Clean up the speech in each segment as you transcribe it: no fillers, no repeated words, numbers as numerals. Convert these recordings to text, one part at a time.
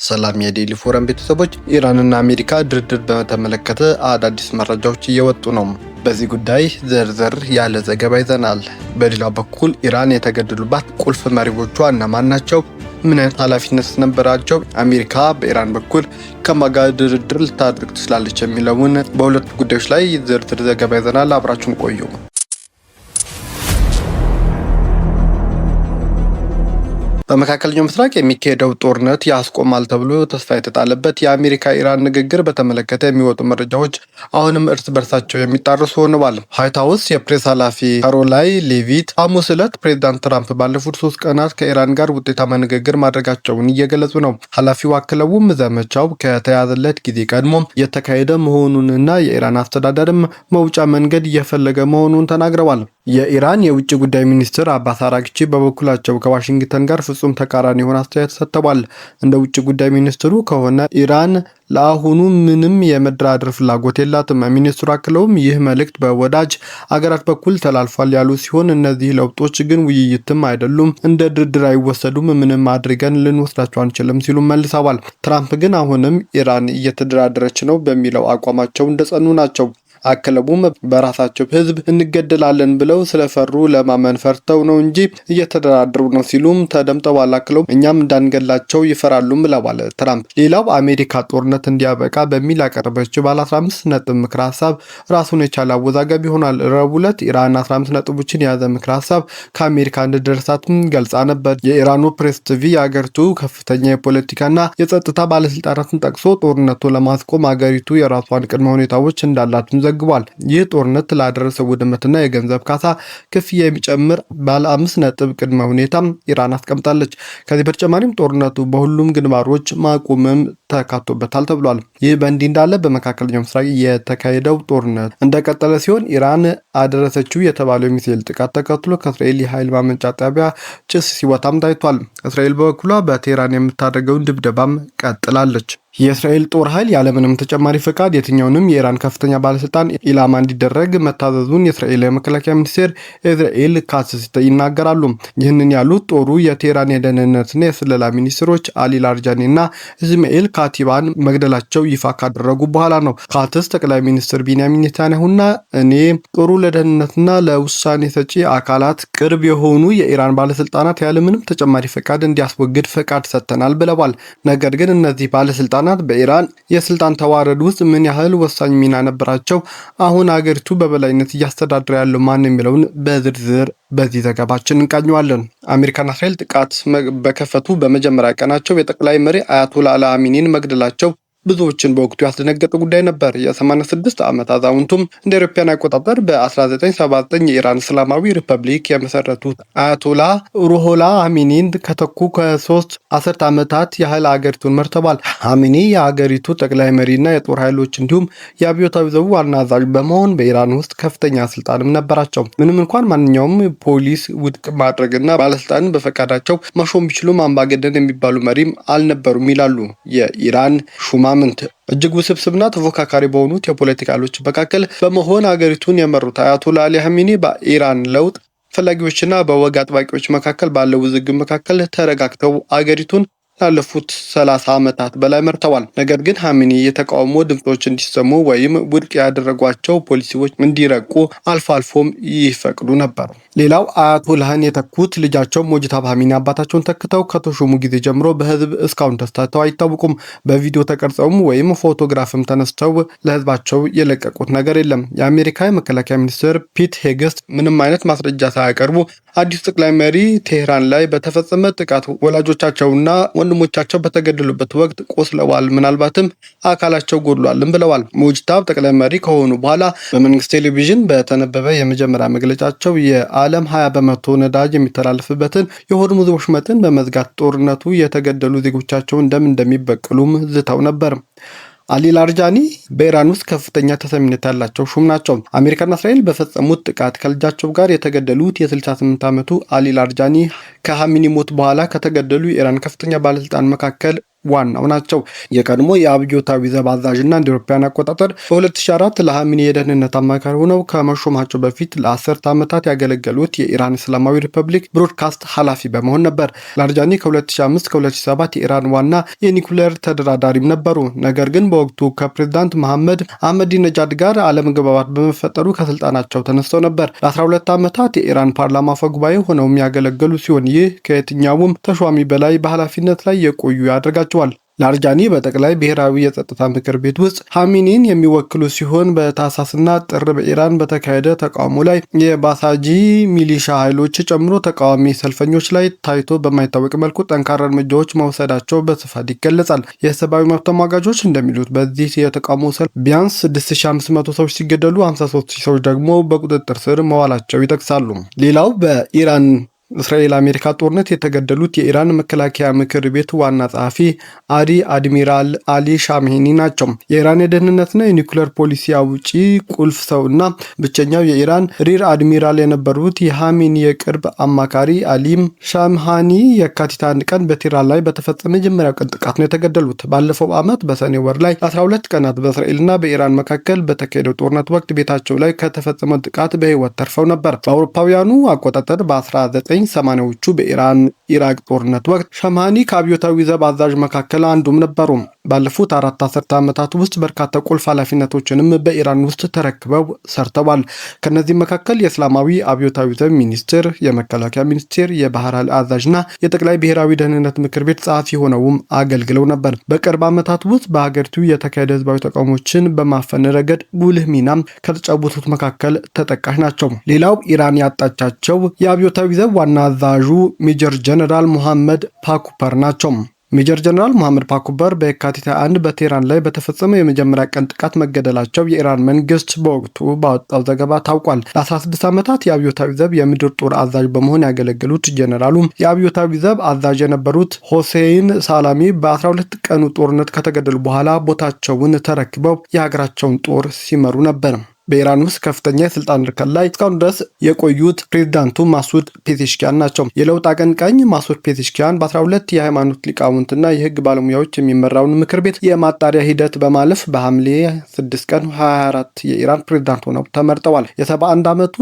ሰላም የዴሊ ፎረም ቤተሰቦች፣ ኢራንና አሜሪካ ድርድር በተመለከተ አዳዲስ መረጃዎች እየወጡ ነው። በዚህ ጉዳይ ዝርዝር ያለ ዘገባ ይዘናል። በሌላ በኩል ኢራን የተገደሉባት ቁልፍ መሪዎቿ እነማን ናቸው? ምን አይነት ኃላፊነት ነበራቸው? አሜሪካ በኢራን በኩል ከማን ጋር ድርድር ልታደርግ ትችላለች? የሚለውን በሁለቱ ጉዳዮች ላይ ዝርዝር ዘገባ ይዘናል። አብራችሁን ቆዩ። በመካከለኛው ምስራቅ የሚካሄደው ጦርነት ያስቆማል ተብሎ ተስፋ የተጣለበት የአሜሪካ ኢራን ንግግር በተመለከተ የሚወጡ መረጃዎች አሁንም እርስ በርሳቸው የሚጣረሱ ሆነዋል። ዋይት ሀውስ የፕሬስ ኃላፊ ካሮላይን ሌቪት ሐሙስ ዕለት ፕሬዚዳንት ትራምፕ ባለፉት 3 ቀናት ከኢራን ጋር ውጤታማ ንግግር ማድረጋቸውን እየገለጹ ነው። ኃላፊው አክለውም ዘመቻው ከተያዘለት ጊዜ ቀድሞ የተካሄደ መሆኑንና የኢራን አስተዳደርም መውጫ መንገድ እየፈለገ መሆኑን ተናግረዋል። የኢራን የውጭ ጉዳይ ሚኒስትር አባስ አራግቺ በበኩላቸው ከዋሽንግተን ጋር ፍጹም ተቃራኒ የሆነ አስተያየት ሰጥተዋል። እንደ ውጭ ጉዳይ ሚኒስትሩ ከሆነ ኢራን ለአሁኑ ምንም የመደራደር ፍላጎት የላትም። ሚኒስትሩ አክለውም ይህ መልእክት በወዳጅ አገራት በኩል ተላልፏል ያሉ ሲሆን እነዚህ ለውጦች ግን ውይይትም አይደሉም፣ እንደ ድርድር አይወሰዱም፣ ምንም አድርገን ልንወስዳቸው አንችልም ሲሉ መልሰዋል። ትራምፕ ግን አሁንም ኢራን እየተደራደረች ነው በሚለው አቋማቸው እንደጸኑ ናቸው። አክለውም በራሳቸው ሕዝብ እንገደላለን ብለው ስለፈሩ ለማመን ፈርተው ነው እንጂ እየተደራደሩ ነው ሲሉም ተደምጠዋል። አክለውም እኛም እንዳንገላቸው ይፈራሉም ብለዋል ትራምፕ። ሌላው አሜሪካ ጦርነት እንዲያበቃ በሚል ያቀረበችው ባለ 15 ነጥብ ምክረ ሀሳብ ራሱን የቻለ አወዛጋቢ ይሆናል። ረቡዕ ዕለት ኢራን 15 ነጥቦችን የያዘ ምክረ ሀሳብ ከአሜሪካ እንደደረሳትም ገልጻ ነበር። የኢራኑ ፕሬስ ቲቪ የአገሪቱ ከፍተኛ የፖለቲካና የጸጥታ ባለስልጣናትን ጠቅሶ ጦርነቱ ለማስቆም አገሪቱ የራሷን ቅድመ ሁኔታዎች እንዳላትም ዘግቧል። ይህ ጦርነት ላደረሰው ውድመትና የገንዘብ ካሳ ክፍያ የሚጨምር ባለ 5 ነጥብ ቅድመ ሁኔታ ኢራን አስቀምጣለች። ከዚህ በተጨማሪም ጦርነቱ በሁሉም ግንባሮች ማቆምም ተካቶበታል ተብሏል። ይህ በእንዲህ እንዳለ በመካከለኛው ምስራቅ የተካሄደው ጦርነት እንደቀጠለ ሲሆን ኢራን አደረሰችው የተባለው የሚሳኤል ጥቃት ተከትሎ ከእስራኤል የኃይል ማመንጫ ጣቢያ ጭስ ሲወጣም ታይቷል። እስራኤል በበኩሏ በቴህራን የምታደርገውን ድብደባም ቀጥላለች። የእስራኤል ጦር ኃይል ያለምንም ተጨማሪ ፈቃድ የትኛውንም የኢራን ከፍተኛ ባለስልጣን ኢላማ እንዲደረግ መታዘዙን የእስራኤል የመከላከያ ሚኒስቴር ኢዝራኤል ካትዝ ይናገራሉ። ይህንን ያሉት ጦሩ የቴህራን የደህንነትና የስለላ ሚኒስትሮች አሊ ላርጃኒ እና እስማኤል ካቲባን መግደላቸው ይፋ ካደረጉ በኋላ ነው። ካትዝ ጠቅላይ ሚኒስትር ቢንያሚን ኔታንያሁና እኔ ጦሩ ለደህንነትና ለውሳኔ ሰጪ አካላት ቅርብ የሆኑ የኢራን ባለስልጣናት ያለምንም ተጨማሪ ፈቃድ እንዲያስወግድ ፈቃድ ሰጥተናል ብለዋል። ነገር ግን እነዚህ ባለስልጣናት በኢራን የስልጣን ተዋረድ ውስጥ ምን ያህል ወሳኝ ሚና ነበራቸው? አሁን አገሪቱ በበላይነት እያስተዳደረ ያለው ማን የሚለውን በዝርዝር በዚህ ዘገባችን እንቃኘዋለን። አሜሪካና እስራኤል ጥቃት በከፈቱ በመጀመሪያ ቀናቸው የጠቅላይ መሪ አያቶላ አሊ ኻሜኒን መግደላቸው ብዙዎችን በወቅቱ ያስደነገጠ ጉዳይ ነበር። የ86 ዓመት አዛውንቱም እንደ አውሮፓውያን አቆጣጠር በ1979 የኢራን እስላማዊ ሪፐብሊክ የመሰረቱት አያቶላ ሩሆላ ኻሜኒን ከተኩ ከ3 አስርት ዓመታት ያህል አገሪቱን መርተዋል። ኻሜኒ የአገሪቱ ጠቅላይ መሪና የጦር ኃይሎች እንዲሁም የአብዮታዊ ዘቡ ዋና አዛዥ በመሆን በኢራን ውስጥ ከፍተኛ ስልጣንም ነበራቸው። ምንም እንኳን ማንኛውም ፖሊስ ውድቅ ማድረግና ባለስልጣንን በፈቃዳቸው መሾም ቢችሉም አምባገነን የሚባሉ መሪም አልነበሩም ይላሉ የኢራን ሹማ እጅግ ውስብስብና ተፎካካሪ በሆኑት የፖለቲካ ኃይሎች መካከል በመሆን አገሪቱን የመሩት አያቶላ አሊ ኻሜኒ በኢራን ለውጥ ፈላጊዎችና በወግ አጥባቂዎች መካከል ባለው ውዝግብ መካከል ተረጋግተው አገሪቱን ላለፉት 30 ዓመታት በላይ መርተዋል። ነገር ግን ኻሜኒ የተቃውሞ ድምጾች እንዲሰሙ ወይም ውድቅ ያደረጓቸው ፖሊሲዎች እንዲረቁ አልፎ አልፎም ይፈቅዱ ነበር። ሌላው አያቶላህን የተኩት ልጃቸው ሞጅታባ ኻሜኒ አባታቸውን ተክተው ከተሾሙ ጊዜ ጀምሮ በህዝብ እስካሁን ተስተውተው አይታወቁም። በቪዲዮ ተቀርጸውም ወይም ፎቶግራፍም ተነስተው ለህዝባቸው የለቀቁት ነገር የለም። የአሜሪካ የመከላከያ ሚኒስትር ፒት ሄግስት ምንም አይነት ማስረጃ ሳያቀርቡ አዲሱ ጠቅላይ መሪ ቴህራን ላይ በተፈጸመ ጥቃት ወላጆቻቸውና ወንድሞቻቸው በተገደሉበት ወቅት ቆስለዋል፣ ምናልባትም አካላቸው ጎድሏልም ብለዋል። ሞጅታባ ጠቅላይ መሪ ከሆኑ በኋላ በመንግስት ቴሌቪዥን በተነበበ የመጀመሪያ መግለጫቸው የዓለም 20 በመቶ ነዳጅ የሚተላለፍበትን የሆርሙዝ ወሽመጥን በመዝጋት ጦርነቱ የተገደሉ ዜጎቻቸውን ደም እንደሚበቀሉም ዝተው ነበር። አሊ ላርጃኒ በኢራን ውስጥ ከፍተኛ ተሰሚነት ያላቸው ሹም ናቸው። አሜሪካና እስራኤል በፈጸሙት ጥቃት ከልጃቸው ጋር የተገደሉት የ68 ዓመቱ አሊ ላርጃኒ ከኻሜኒ ሞት በኋላ ከተገደሉ የኢራን ከፍተኛ ባለስልጣን መካከል ዋናው ናቸው። የቀድሞ የአብዮታዊ ዘብ አዛዥና እንደ አውሮፓውያን አቆጣጠር በ2004 ለኻሜኒ የደህንነት አማካሪ ሆነው ከመሾማቸው በፊት ለ10 ዓመታት ያገለገሉት የኢራን እስላማዊ ሪፐብሊክ ብሮድካስት ኃላፊ በመሆን ነበር። ላርጃኒ ከ2005 ከ2007 የኢራን ዋና የኒኩሌር ተደራዳሪም ነበሩ። ነገር ግን በወቅቱ ከፕሬዝዳንት መሐመድ አህመዲነጃድ ጋር አለመግባባት በመፈጠሩ ከስልጣናቸው ተነስተው ነበር። ለ12 ዓመታት የኢራን ፓርላማ አፈ ጉባኤ ሆነው የሚያገለግሉ ሲሆን ይህ ከየትኛውም ተሿሚ በላይ በኃላፊነት ላይ የቆዩ ያደርጋቸዋል። ላርጃኒ በጠቅላይ ብሔራዊ የጸጥታ ምክር ቤት ውስጥ ኻሜኒን የሚወክሉ ሲሆን በታህሳስና ጥር በኢራን በተካሄደ ተቃውሞ ላይ የባሳጂ ሚሊሻ ኃይሎች ጨምሮ ተቃዋሚ ሰልፈኞች ላይ ታይቶ በማይታወቅ መልኩ ጠንካራ እርምጃዎች መውሰዳቸው በስፋት ይገለጻል። የሰብአዊ መብት ተሟጋቾች እንደሚሉት በዚህ የተቃውሞ ሰልፍ ቢያንስ 6500 ሰዎች ሲገደሉ 53000 ሰዎች ደግሞ በቁጥጥር ስር መዋላቸው ይጠቅሳሉ። ሌላው በኢራን እስራኤል አሜሪካ ጦርነት የተገደሉት የኢራን መከላከያ ምክር ቤት ዋና ጸሐፊ አድሚራል አሊ ሻምሄኒ ናቸው። የኢራን የደህንነትና የኒውክሌር ፖሊሲ አውጪ ቁልፍ ሰውና ብቸኛው የኢራን ሪር አድሚራል የነበሩት የኻሜኒ የቅርብ አማካሪ አሊም ሻምሃኒ የካቲት 1 ቀን በቴህራን ላይ በተፈጸመ የመጀመሪያው ቀን ጥቃት ነው የተገደሉት። ባለፈው ዓመት በሰኔ ወር ላይ 12 ቀናት በእስራኤልና በኢራን መካከል በተካሄደው ጦርነት ወቅት ቤታቸው ላይ ከተፈጸመው ጥቃት በህይወት ተርፈው ነበር። በአውሮፓውያኑ አቆጣጠር በ1980ዎቹ በኢራን ኢራቅ ጦርነት ወቅት ሻምሃኒ ከአብዮታዊ ዘብ አዛዥ መካከል አንዱም ነበሩ። ባለፉት 4 አስርተ ዓመታት ውስጥ በርካታ ቁልፍ ኃላፊነቶችንም በኢራን ውስጥ ተረክበው ሰርተዋል። ከነዚህ መካከል የእስላማዊ አብዮታዊ ዘብ ሚኒስትር፣ የመከላከያ ሚኒስቴር፣ የባህር ኃይል አዛዥና የጠቅላይ ብሔራዊ ደህንነት ምክር ቤት ጸሐፊ ሆነውም አገልግለው ነበር። በቅርብ ዓመታት ውስጥ በሀገሪቱ የተካሄደ ህዝባዊ ተቃውሞችን በማፈን ረገድ ጉልህ ሚናም ከተጫወቱት መካከል ተጠቃሽ ናቸው። ሌላው ኢራን ያጣቻቸው የአብዮታዊ ዘብ ዋና አዛዡ ሜጀር ጀነራል ሙሐመድ ፓኩፐር ናቸው። ሜጀር ጀነራል ሙሐመድ ፓኩበር በየካቲት 21 በቴህራን ላይ በተፈጸመው የመጀመሪያ ቀን ጥቃት መገደላቸው የኢራን መንግስት በወቅቱ ባወጣው ዘገባ ታውቋል። ለ16 ዓመታት የአብዮታዊ ዘብ የምድር ጦር አዛዥ በመሆን ያገለገሉት ጀነራሉ የአብዮታዊ ዘብ አዛዥ የነበሩት ሆሴይን ሳላሚ በ12 ቀኑ ጦርነት ከተገደሉ በኋላ ቦታቸውን ተረክበው የሀገራቸውን ጦር ሲመሩ ነበር። በኢራን ውስጥ ከፍተኛ የስልጣን እርከን ላይ እስካሁን ድረስ የቆዩት ፕሬዝዳንቱ ማሱድ ፔዜሽኪያን ናቸው። የለውጥ አቀንቃኝ ማሱድ ፔዜሽኪያን በ12 የሃይማኖት ሊቃውንትና የህግ ባለሙያዎች የሚመራውን ምክር ቤት የማጣሪያ ሂደት በማለፍ በሐምሌ 6 ቀን 2024 የኢራን ፕሬዝዳንት ሆነው ተመርጠዋል። የ71 ዓመቱ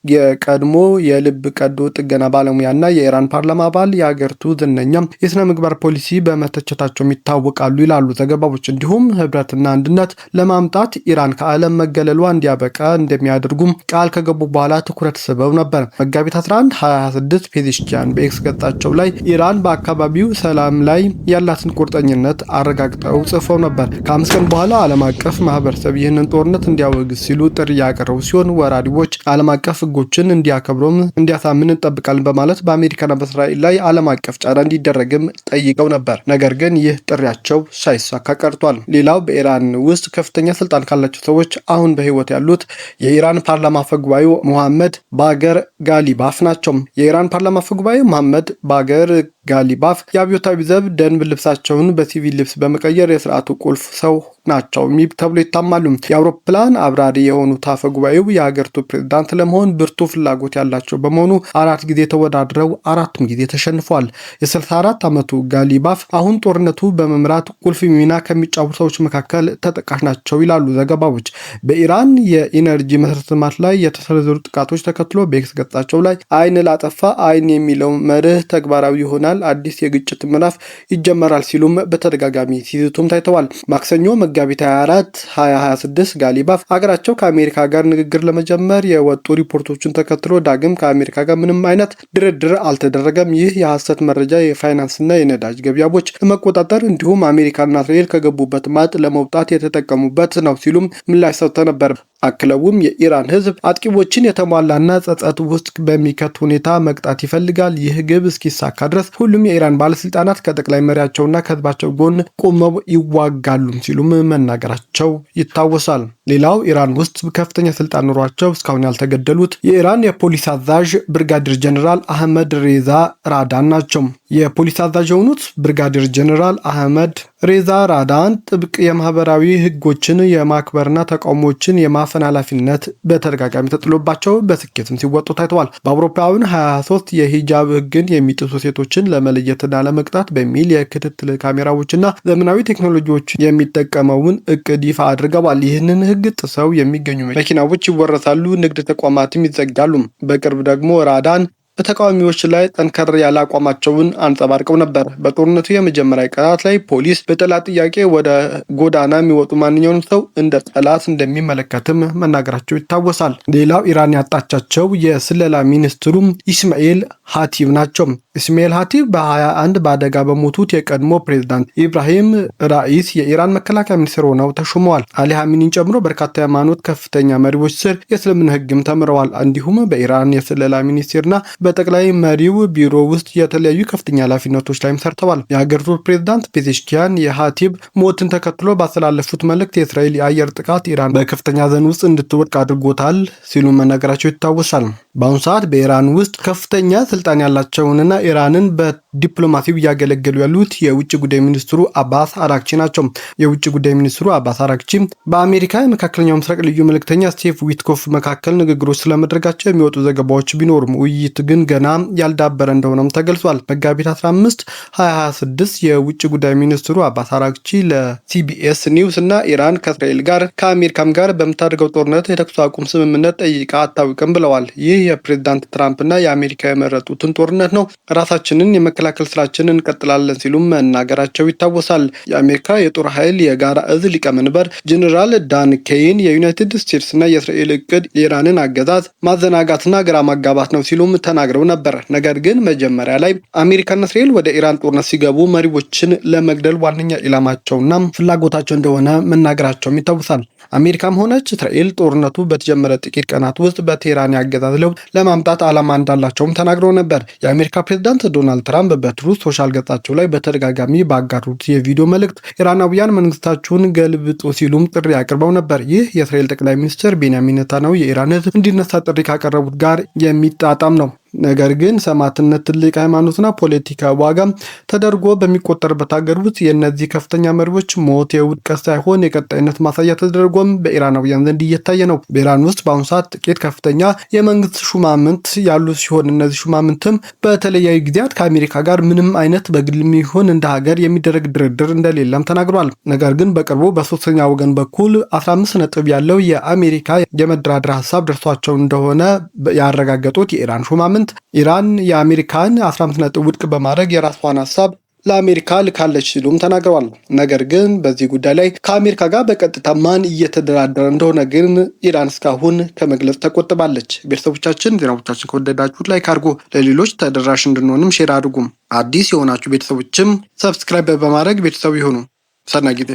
የቀድሞ የልብ ቀዶ ጥገና ባለሙያና የኢራን ፓርላማ አባል የሀገሪቱ ዝነኛም የስነ ምግባር ፖሊሲ በመተቸታቸው ይታወቃሉ ይላሉ ዘገባዎች። እንዲሁም ህብረትና አንድነት ለማምጣት ኢራን ከዓለም መገለሏ እንዲያበቃ እንደሚያደርጉም ቃል ከገቡ በኋላ ትኩረት ስበው ነበር። መጋቢት 11 2026 ፔዜሽኪያን በኤክስ ገጻቸው ላይ ኢራን በአካባቢው ሰላም ላይ ያላትን ቁርጠኝነት አረጋግጠው ጽፈው ነበር። ከ5 ቀን በኋላ ዓለም አቀፍ ማህበረሰብ ይህንን ጦርነት እንዲያወግዝ ሲሉ ጥሪ ያቀረቡ ሲሆን ወራሪዎች ዓለም አቀፍ ህጎችን እንዲያከብሩም እንዲያሳምን እንጠብቃለን በማለት በአሜሪካና በእስራኤል ላይ ዓለም አቀፍ ጫና እንዲደረግም ጠይቀው ነበር። ነገር ግን ይህ ጥሪያቸው ሳይሳካ ቀርቷል። ሌላው በኢራን ውስጥ ከፍተኛ ስልጣን ካላቸው ሰዎች አሁን በህይወት ያሉት የኢራን ፓርላማ አፈ ጉባኤ ሙሐመድ ባገር ጋሊባፍ ናቸው። የኢራን ፓርላማ አፈ ጉባኤ ሙሐመድ ባገር ጋሊባፍ የአብዮታዊ ዘብ ደንብ ልብሳቸውን በሲቪል ልብስ በመቀየር የስርዓቱ ቁልፍ ሰው ናቸው ተብሎ ይታማሉ። የአውሮፕላን አብራሪ የሆኑት አፈ ጉባኤው የሀገሪቱ ፕሬዝዳንት ለመሆን ብርቱ ፍላጎት ያላቸው በመሆኑ 4 ጊዜ ተወዳድረው 4ም ጊዜ ተሸንፏል። የ64 ዓመቱ ጋሊባፍ አሁን ጦርነቱ በመምራት ቁልፍ ሚና ከሚጫወቱ ሰዎች መካከል ተጠቃሽ ናቸው ይላሉ ዘገባዎች። በኢራን የኢነርጂ መሰረተ ልማት ላይ የተሰነዘሩ ጥቃቶች ተከትሎ በኤክስ ገጻቸው ላይ አይን ላጠፋ አይን የሚለው መርህ ተግባራዊ ይሆናል፣ አዲስ የግጭት ምዕራፍ ይጀመራል ሲሉም በተደጋጋሚ ሲዝቱም ታይተዋል። ማክሰኞ መጋቢት 24 2026 ጋሊባፍ ሀገራቸው ከአሜሪካ ጋር ንግግር ለመጀመር የወጡ ሪፖርቶችን ተከትሎ ዳግም ከአሜሪካ ጋር ምንም አይነት ድርድር አልተደረገም፣ ይህ የሐሰት መረጃ የፋይናንስና የነዳጅ ገበያዎች ለመቆጣጠር እንዲሁም አሜሪካና እስራኤል ከገቡበት ማጥ ለመውጣት የተጠቀሙበት ነው ሲሉም ምላሽ ሰጥተው ነበር። አክለውም የኢራን ህዝብ አጥቂዎችን የተሟላና ጸጸት ውስጥ በሚከት ሁኔታ መቅጣት ይፈልጋል። ይህ ግብ እስኪሳካ ድረስ ሁሉም የኢራን ባለስልጣናት ከጠቅላይ መሪያቸውና ከህዝባቸው ጎን ቆመው ይዋጋሉ ሲሉም መናገራቸው ይታወሳል። ሌላው ኢራን ውስጥ ከፍተኛ ስልጣን ኖሯቸው እስካሁን ያልተገደሉት የኢራን የፖሊስ አዛዥ ብርጋዴር ጀነራል አህመድ ሬዛ ራዳን ናቸው። የፖሊስ አዛዥ የሆኑት ብርጋዴር ጀነራል አህመድ ሬዛ ራዳን ጥብቅ የማህበራዊ ህጎችን የማክበርና ተቃውሞችን የማፈን ኃላፊነት በተደጋጋሚ ተጥሎባቸው በስኬትም ሲወጡ ታይተዋል። በአውሮፓውያን 23 የሂጃብ ህግን የሚጥሱ ሴቶችን ለመለየትና ለመቅጣት በሚል የክትትል ካሜራዎችና ዘመናዊ ቴክኖሎጂዎች የሚጠቀመውን እቅድ ይፋ አድርገዋል። ይህንን ህግ ጥሰው የሚገኙ መኪናዎች ይወረሳሉ፣ ንግድ ተቋማትም ይዘጋሉ። በቅርብ ደግሞ ራዳን በተቃዋሚዎች ላይ ጠንከር ያለ አቋማቸውን አንጸባርቀው ነበር። በጦርነቱ የመጀመሪያ ቀናት ላይ ፖሊስ በጠላት ጥያቄ ወደ ጎዳና የሚወጡ ማንኛውንም ሰው እንደ ጠላት እንደሚመለከትም መናገራቸው ይታወሳል። ሌላው ኢራን ያጣቻቸው የስለላ ሚኒስትሩ ኢስማኤል ሀቲብ ናቸው። ኢስማኤል ሀቲብ በ21 በአደጋ በሞቱት የቀድሞ ፕሬዝዳንት ኢብራሂም ራኢስ የኢራን መከላከያ ሚኒስትር ሆነው ተሹመዋል። አሊ ሀሚኒን ጨምሮ በርካታ የሃይማኖት ከፍተኛ መሪዎች ስር የእስልምና ህግም ተምረዋል። እንዲሁም በኢራን የስለላ ሚኒስቴርና በጠቅላይ መሪው ቢሮ ውስጥ የተለያዩ ከፍተኛ ኃላፊነቶች ላይም ሰርተዋል። የሀገሪቱ ፕሬዝዳንት ፔዜሽኪያን የሀቲብ ሞትን ተከትሎ ባስተላለፉት መልእክት የእስራኤል የአየር ጥቃት ኢራን በከፍተኛ ሐዘን ውስጥ እንድትወድቅ አድርጎታል ሲሉ መናገራቸው ይታወሳል። በአሁኑ ሰዓት በኢራን ውስጥ ከፍተኛ ስልጣን ያላቸውንና ኢራንን በዲፕሎማሲው እያገለገሉ ያሉት የውጭ ጉዳይ ሚኒስትሩ አባስ አራክቺ ናቸው። የውጭ ጉዳይ ሚኒስትሩ አባስ አራክቺ በአሜሪካ የመካከለኛው ምስራቅ ልዩ መልእክተኛ ስቲቭ ዊትኮፍ መካከል ንግግሮች ስለመድረጋቸው የሚወጡ ዘገባዎች ቢኖሩም ውይይት ግን ገና ያልዳበረ እንደሆነም ተገልጿል። መጋቢት 15 2026 የውጭ ጉዳይ ሚኒስትሩ አባስ አራክቺ ለሲቢኤስ ኒውስ እና ኢራን ከእስራኤል ጋር ከአሜሪካም ጋር በምታደርገው ጦርነት የተኩስ አቁም ስምምነት ጠይቃ አታውቅም ብለዋል። ይህ የፕሬዝዳንት ትራምፕ እና የአሜሪካ የመረጡትን ጦርነት ነው፣ ራሳችንን የመከላከል ስራችንን እንቀጥላለን ሲሉም መናገራቸው ይታወሳል። የአሜሪካ የጦር ኃይል የጋራ እዝ ሊቀመንበር ጀኔራል ዳን ኬይን የዩናይትድ ስቴትስ እና የእስራኤል እቅድ የኢራንን አገዛዝ ማዘናጋትና ግራ ማጋባት ነው ሲሉም ተናግረው ነበር። ነገር ግን መጀመሪያ ላይ አሜሪካና እስራኤል ወደ ኢራን ጦርነት ሲገቡ መሪዎችን ለመግደል ዋነኛ ኢላማቸውና ፍላጎታቸው እንደሆነ መናገራቸውም ይታወሳል። አሜሪካም ሆነች እስራኤል ጦርነቱ በተጀመረ ጥቂት ቀናት ውስጥ በቴህራን ያገዛዝ ለውጥ ለማምጣት ዓላማ እንዳላቸውም ተናግረው ነበር። የአሜሪካ ፕሬዝዳንት ዶናልድ ትራምፕ በትሩዝ ሶሻል ገጻቸው ላይ በተደጋጋሚ ባጋሩት የቪዲዮ መልእክት ኢራናውያን መንግስታችሁን ገልብጡ ሲሉም ጥሪ አቅርበው ነበር። ይህ የእስራኤል ጠቅላይ ሚኒስትር ቤንያሚን ኔታንያሁ የኢራን ህዝብ እንዲነሳ ጥሪ ካቀረቡት ጋር የሚጣጣም ነው። ነገር ግን ሰማዕትነት ትልቅ ሃይማኖትና ፖለቲካ ዋጋ ተደርጎ በሚቆጠርበት ሀገር ውስጥ የእነዚህ ከፍተኛ መሪዎች ሞት የውድቀት ሳይሆን የቀጣይነት ማሳያ ተደርጎም በኢራናውያን ዘንድ እየታየ ነው። በኢራን ውስጥ በአሁኑ ሰዓት ጥቂት ከፍተኛ የመንግስት ሹማምንት ያሉ ሲሆን እነዚህ ሹማምንትም በተለያዩ ጊዜያት ከአሜሪካ ጋር ምንም አይነት በግልም ይሁን እንደ ሀገር የሚደረግ ድርድር እንደሌለም ተናግሯል። ነገር ግን በቅርቡ በሶስተኛ ወገን በኩል 15 ነጥብ ያለው የአሜሪካ የመደራደር ሀሳብ ደርሷቸው እንደሆነ ያረጋገጡት የኢራን ሹማምንት ኢራን የአሜሪካን 15 ነጥብ ውድቅ በማድረግ የራሷን ሀሳብ ለአሜሪካ ልካለች ሲሉም ተናግረዋል። ነገር ግን በዚህ ጉዳይ ላይ ከአሜሪካ ጋር በቀጥታ ማን እየተደራደረ እንደሆነ ግን ኢራን እስካሁን ከመግለጽ ተቆጥባለች። ቤተሰቦቻችን ዜናዎቻችን ከወደዳችሁት ላይክ አድርጉ፣ ለሌሎች ተደራሽ እንድንሆንም ሼር አድርጉም። አዲስ የሆናችሁ ቤተሰቦችም ሰብስክራይብ በማድረግ ቤተሰብ ይሁኑ። ሰናይ ጊዜ